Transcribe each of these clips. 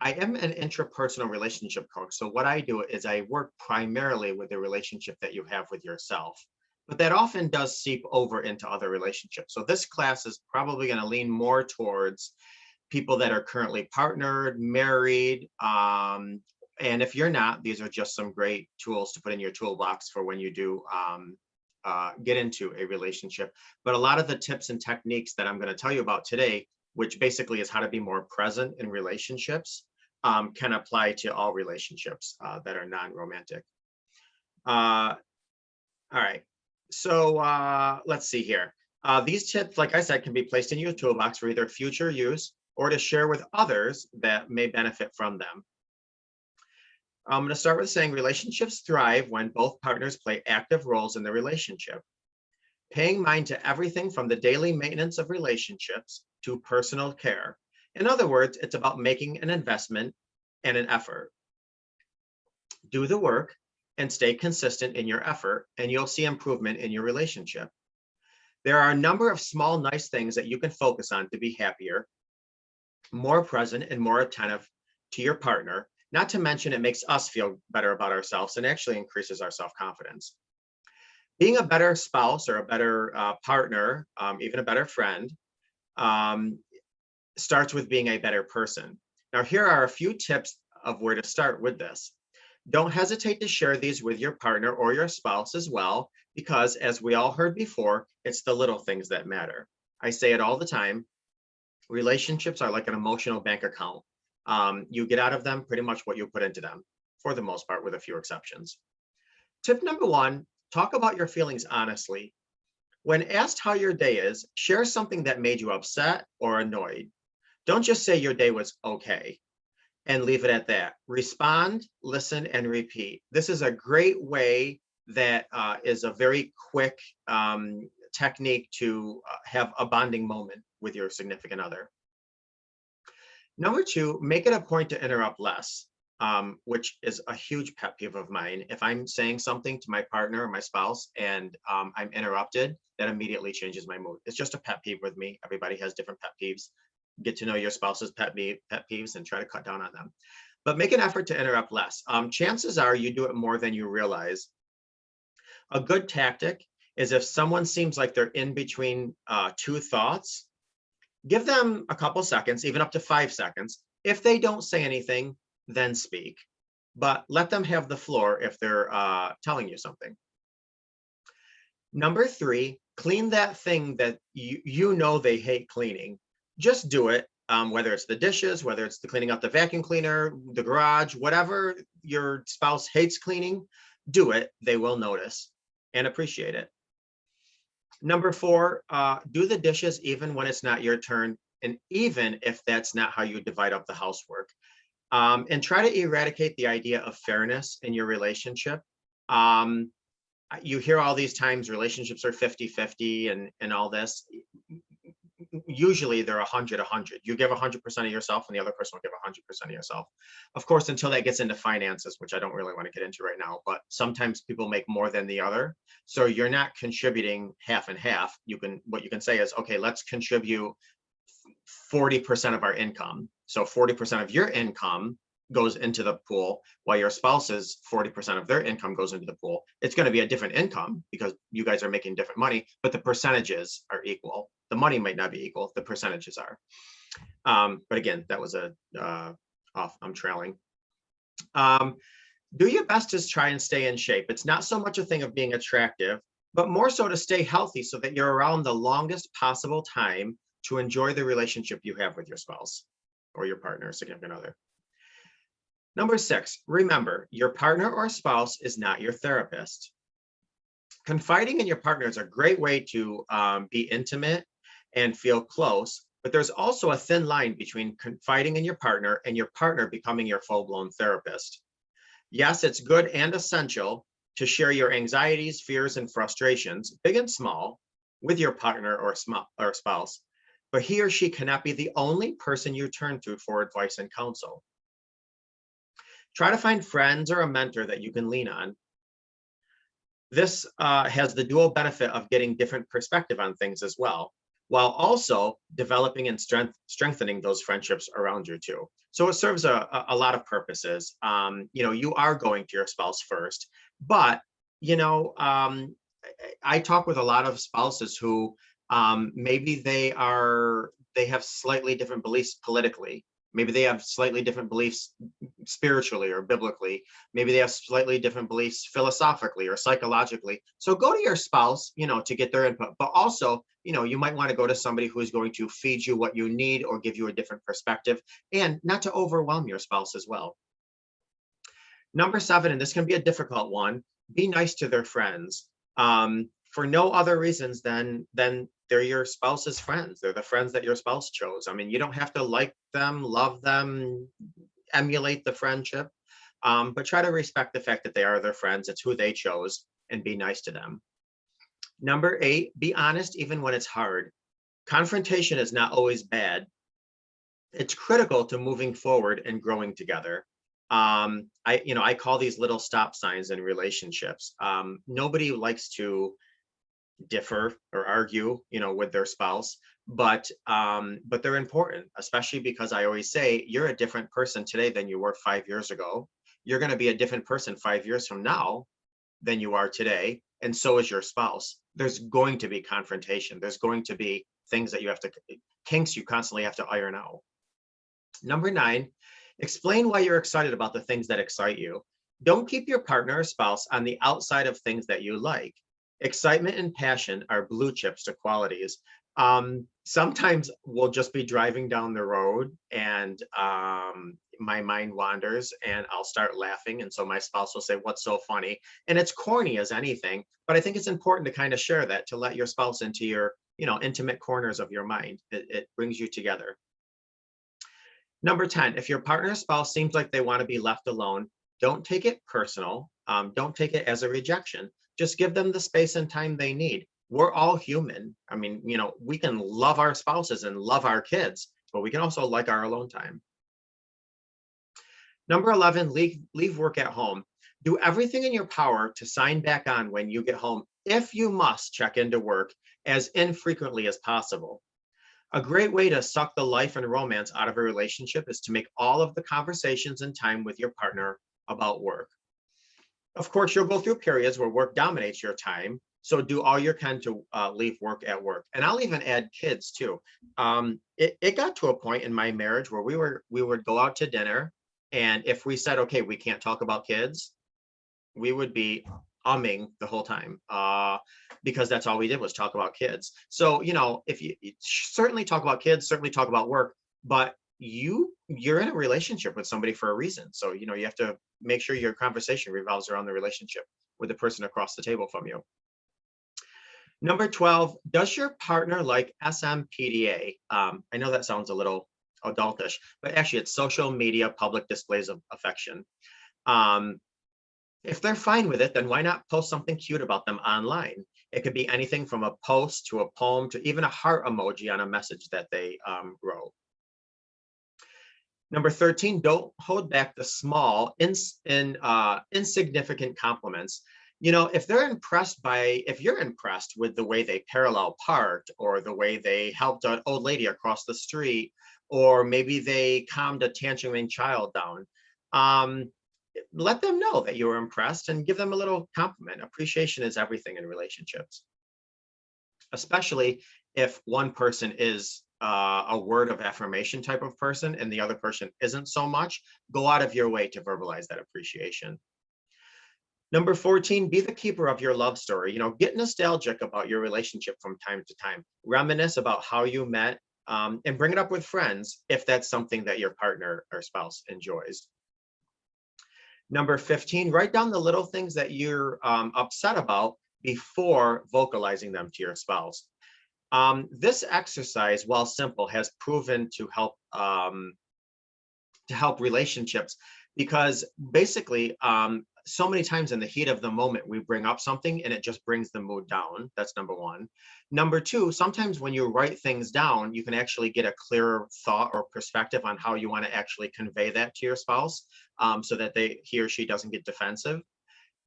I am an intrapersonal relationship coach. So what I do is I work primarily with the relationship that you have with yourself, but that often does seep over into other relationships. So this class is probably going to lean more towards people that are currently partnered, married. And if you're not, these are just some great tools to put in your toolbox for when you do get into a relationship. But a lot of the tips and techniques that I'm going to tell you about today, which basically is how to be more present in relationships, can apply to all relationships that are non-romantic. All right. So let's see here. These tips, like I said, can be placed in your toolbox for either future use or to share with others that may benefit from them. I'm going to start with saying relationships thrive when both partners play active roles in the relationship. Paying mind to everything from the daily maintenance of relationships to personal care. In other words, it's about making an investment and an effort. Do the work and stay consistent in your effort, and you'll see improvement in your relationship. There are a number of small, nice things that you can focus on to be happier, more present, and more attentive to your partner. Not to mention, it makes us feel better about ourselves and actually increases our self-confidence. Being a better spouse or a better partner, even a better friend, um, starts with being a better person. Now, here are a few tips of where to start with this. Don't hesitate to share these with your partner or your spouse as well, because as we all heard before, it's the little things that matter. I say it all the time. Relationships are like an emotional bank account. You get out of them pretty much what you put into them, for the most part, with a few exceptions. Tip number one, talk about your feelings honestly. When asked how your day is, share something that made you upset or annoyed. Don't just say your day was okay and leave it at that. Respond, listen, and repeat. This is a great way that is a very quick technique to have a bonding moment with your significant other. Number two, make it a point to interrupt less, which is a huge pet peeve of mine. If I'm saying something to my partner or my spouse and I'm interrupted, that immediately changes my mood. It's just a pet peeve with me. Everybody has different pet peeves. Get to know your spouse's pet peeves and try to cut down on them. But make an effort to interrupt less. Chances are you do it more than you realize. A good tactic is if someone seems like they're in between two thoughts, give them a couple seconds, even up to 5 seconds. If they don't say anything, then speak. But let them have the floor if they're telling you something. Number three, clean that thing that you know they hate cleaning. Just do it, whether it's the dishes, whether it's the cleaning up the vacuum cleaner, the garage, whatever your spouse hates cleaning, do it. They will notice and appreciate it. Number four, do the dishes even when it's not your turn, and even if that's not how you divide up the housework. And try to eradicate the idea of fairness in your relationship. You hear all these times relationships are 50-50 and all this. Usually they're 100-100. You give 100% of yourself and the other person will give 100% of yourself. Of course, until that gets into finances, which I don't really want to get into right now, but sometimes people make more than the other. So you're not contributing half and half. What you can say is, okay, let's contribute 40% of our income. So 40% of your income goes into the pool, while your spouse's 40% of their income goes into the pool. It's going to be a different income because you guys are making different money, but the percentages are equal. The money might not be equal, the percentages are. But again, that was I'm trailing. Do your best to try and stay in shape. It's not so much a thing of being attractive, but more so to stay healthy so that you're around the longest possible time to enjoy the relationship you have with your spouse or your partner, significant other. Number six, remember, your partner or spouse is not your therapist. Confiding in your partner is a great way to be intimate and feel close, but there's also a thin line between confiding in your partner and your partner becoming your full-blown therapist. Yes, it's good and essential to share your anxieties, fears, and frustrations, big and small, with your partner or spouse, but he or she cannot be the only person you turn to for advice and counsel. Try to find friends or a mentor that you can lean on. This has the dual benefit of getting different perspective on things as well, while also developing and strengthening those friendships around you too. So it serves a lot of purposes. You are going to your spouse first, but you know, I talk with a lot of spouses who maybe they have slightly different beliefs politically. Maybe they have slightly different beliefs spiritually or biblically. Maybe they have slightly different beliefs philosophically or psychologically. So go to your spouse, to get their input. But also, you might want to go to somebody who is going to feed you what you need or give you a different perspective, and not to overwhelm your spouse as well. Number 7, and this can be a difficult one, be nice to their friends. For no other reasons than they're your spouse's friends. They're the friends that your spouse chose. I mean, you don't have to like them, love them, emulate the friendship, but try to respect the fact that they are their friends. It's who they chose, and be nice to them. Number 8, be honest even when it's hard. Confrontation is not always bad. It's critical to moving forward and growing together. I call these little stop signs in relationships. Nobody likes to differ or argue, with their spouse, but they're important, especially because I always say you're a different person today than you were 5 years ago. You're going to be a different person 5 years from now than you are today, and so is your spouse. There's going to be confrontation. There's going to be things that kinks you constantly have to iron out. Number 9, explain why you're excited about the things that excite you. Don't keep your partner or spouse on the outside of things that you like. Excitement and passion are blue chips to qualities. Sometimes we'll just be driving down the road and my mind wanders and I'll start laughing. And so my spouse will say, "What's so funny?" And it's corny as anything, but I think it's important to kind of share that, to let your spouse into your, intimate corners of your mind. It brings you together. Number 10, if your partner or spouse seems like they want to be left alone, don't take it personal. Don't take it as a rejection. Just give them the space and time they need. We're all human. I mean, we can love our spouses and love our kids, but we can also like our alone time. Number 11, leave work at home. Do everything in your power to sign back on when you get home. If you must, check into work as infrequently as possible. A great way to suck the life and romance out of a relationship is to make all of the conversations and time with your partner about work. Of course, you'll go through periods where work dominates your time, so do all you can to leave work at work. And I'll even add kids too. It got to a point in my marriage where we would go out to dinner, and if we said, "Okay, we can't talk about kids," we would be umming the whole time, because that's all we did was talk about kids. So, if you certainly talk about kids, certainly talk about work, but you're in a relationship with somebody for a reason. So, you have to make sure your conversation revolves around the relationship with the person across the table from you. Number 12, does your partner like SMPDA? I know that sounds a little adultish, but actually it's social media public displays of affection. If they're fine with it, then why not post something cute about them online? It could be anything from a post to a poem to even a heart emoji on a message that they wrote. Number 13, don't hold back the small, insignificant compliments. If you're impressed with the way they parallel parked, or the way they helped an old lady across the street, or maybe they calmed a tantruming child down, let them know that you were impressed and give them a little compliment. Appreciation is everything in relationships, especially if one person is a word of affirmation type of person and the other person isn't so much. Go out of your way to verbalize that appreciation. Number 14, be the keeper of your love story. Get nostalgic about your relationship from time to time. Reminisce about how you met, and bring it up with friends if that's something that your partner or spouse enjoys. Number 15, write down the little things that you're upset about before vocalizing them to your spouse. This exercise, while simple, has proven to help relationships, because basically, so many times in the heat of the moment, we bring up something and it just brings the mood down. That's number 1. Number 2, sometimes when you write things down, you can actually get a clearer thought or perspective on how you want to actually convey that to your spouse, so that he or she doesn't get defensive.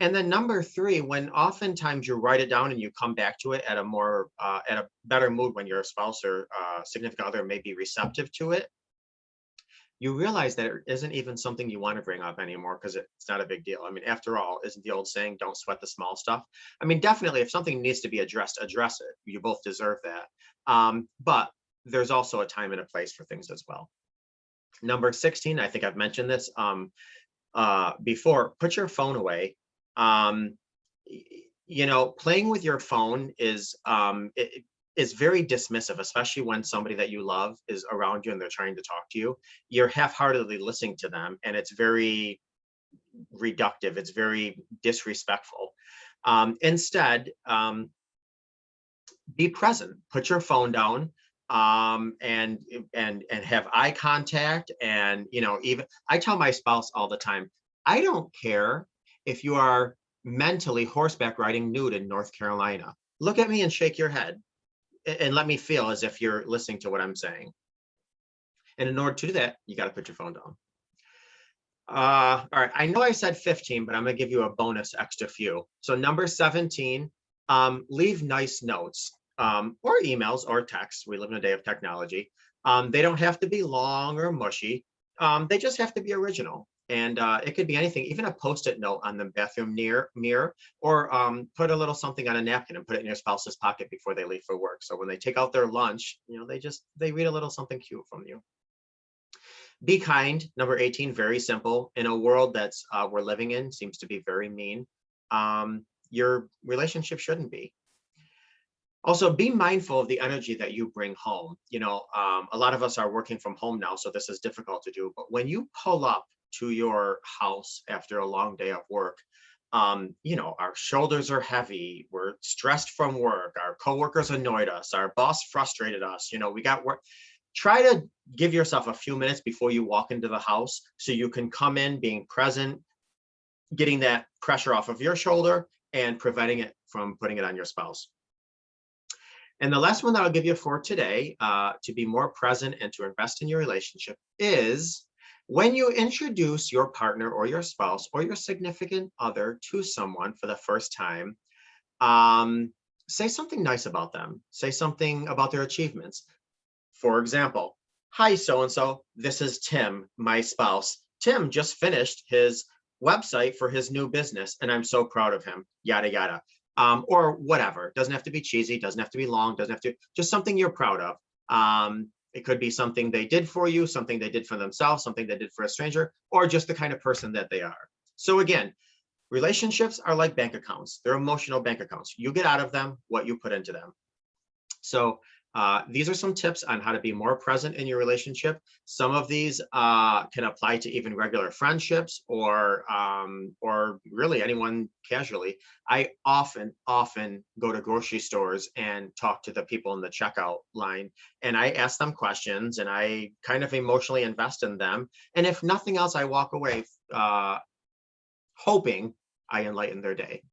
And then number 3, when oftentimes you write it down and you come back to it at a better mood when your spouse or significant other may be receptive to it, you realize that it isn't even something you want to bring up anymore because it's not a big deal. I mean, after all, isn't the old saying, don't sweat the small stuff? I mean, definitely, if something needs to be addressed, address it. You both deserve that. But there's also a time and a place for things as well. Number 16, I think I've mentioned this before, put your phone away. Um, Playing with your phone is very dismissive, especially when somebody that you love is around you and they're trying to talk to you. You're half-heartedly listening to them, and it's very reductive. It's very disrespectful. Instead, be present. Put your phone down, and have eye contact. And even I tell my spouse all the time, I don't care if you are mentally horseback riding nude in North Carolina. Look at me and shake your head and let me feel as if you're listening to what I'm saying. And in order to do that, you got to put your phone down. All right, I know I said 15, but I'm gonna give you a bonus extra few. So number 17, leave nice notes, or emails or texts. We live in a day of technology. They don't have to be long or mushy. They just have to be original. And it could be anything, even a post-it note on the bathroom mirror, or put a little something on a napkin and put it in your spouse's pocket before they leave for work. So when they take out their lunch, they read a little something cute from you. Be kind, number 18, very simple. In a world that's we're living in seems to be very mean. Your relationship shouldn't be. Also, be mindful of the energy that you bring home. A lot of us are working from home now, so this is difficult to do. But when you pull up to your house after a long day of work, our shoulders are heavy. We're stressed from work. Our coworkers annoyed us. Our boss frustrated us. We got work. Try to give yourself a few minutes before you walk into the house so you can come in being present, getting that pressure off of your shoulder and preventing it from putting it on your spouse. And the last one that I'll give you for today, to be more present and to invest in your relationship, is when you introduce your partner or your spouse or your significant other to someone for the first time, say something nice about them. Say something about their achievements. For example, hi, so-and-so, this is Tim, my spouse. Tim just finished his website for his new business, and I'm so proud of him, yada, yada. Or whatever. Doesn't have to be cheesy, doesn't have to be long, doesn't have to, just something you're proud of. It could be something they did for you, something they did for themselves, something they did for a stranger, or just the kind of person that they are. So again, relationships are like bank accounts. They're emotional bank accounts. You get out of them what you put into them. So these are some tips on how to be more present in your relationship. Some of these can apply to even regular friendships or really anyone casually. I often go to grocery stores and talk to the people in the checkout line, and I ask them questions and I kind of emotionally invest in them. And if nothing else, I walk away hoping I enlighten their day.